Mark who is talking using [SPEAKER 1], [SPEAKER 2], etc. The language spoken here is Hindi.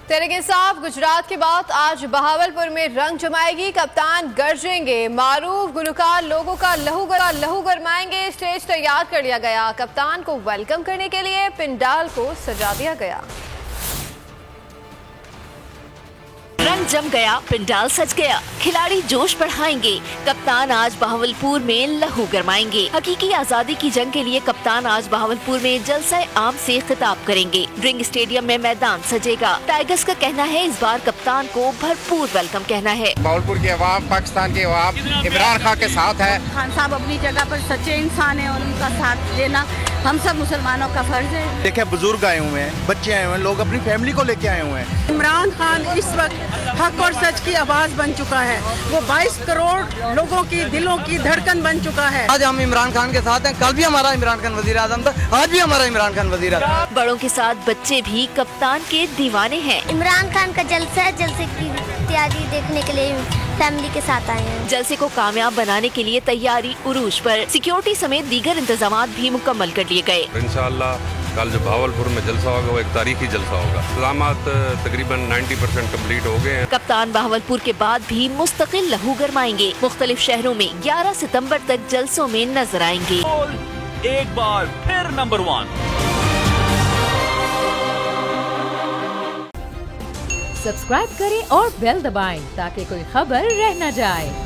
[SPEAKER 1] तेरे के साथ गुजरात के बाद आज बहावलपुर में रंग जमाएगी। कप्तान गरजेंगे, मारूफ गुलकार लोगों का लहू गरमाएंगे। स्टेज तैयार कर लिया गया। कप्तान को वेलकम करने के लिए पंडाल को सजा दिया गया।
[SPEAKER 2] रंग जम गया, पंडाल सज गया, खिलाड़ी जोश बढ़ाएंगे। कप्तान आज बहावलपुर में लहू गरमाएंगे। हकीकी आजादी की जंग के लिए कप्तान आज बहावलपुर में जलसा आम से खिताब करेंगे। ड्रिंग स्टेडियम में मैदान सजेगा। टाइगर्स का कहना है इस बार कप्तान को भरपूर वेलकम कहना है।
[SPEAKER 3] बहावलपुर की आवाम, पाकिस्तान की आवाम इमरान खान के साथ है।
[SPEAKER 4] खान साहब अपनी जगह पर सच्चे इंसान है और उनका साथ देना हम सब मुसलमानों का फर्ज है।
[SPEAKER 3] देखिए, बुजुर्ग आए हुए हैं, बच्चे आए हुए हैं, लोग अपनी फैमिली को लेके आए हुए हैं।
[SPEAKER 4] इमरान खान इस वक्त हक और सच की आवाज बन चुका है। वो 22 करोड़ लोगों की दिलों की धड़कन बन चुका है।
[SPEAKER 5] आज हम इमरान खान के साथ हैं। कल भी हमारा इमरान खान वजीर आजम था, आज भी हमारा इमरान खान वजीर आजम।
[SPEAKER 2] बड़ों के साथ बच्चे भी कप्तान के दीवाने हैं।
[SPEAKER 6] इमरान खान का जलसा है, जलसे की तैयारी देखने के लिए फैमिली के साथ आए हैं।
[SPEAKER 2] जलसे को कामयाब बनाने के लिए तैयारी उरूज पर। सिक्योरिटी समेत दीगर इंतजाम भी मुकम्मल कर लिए गए।
[SPEAKER 7] इंशाअल्लाह कल जो बहावलपुर में जलसा होगा वो एक तारीखी जलसा होगा। इंतजामात तकरीबन 90% कम्प्लीट हो गए हैं।
[SPEAKER 2] कप्तान बहावलपुर के बाद भी मुस्तकिल लहू गरमाएंगे। मुख्तलिफ शहरों में 11 सितंबर तक जलसों में नजर आएंगे।
[SPEAKER 8] एक बार फिर नंबर 1।
[SPEAKER 9] सब्सक्राइब करें और बेल दबाएं ताकि कोई खबर रह न जाए।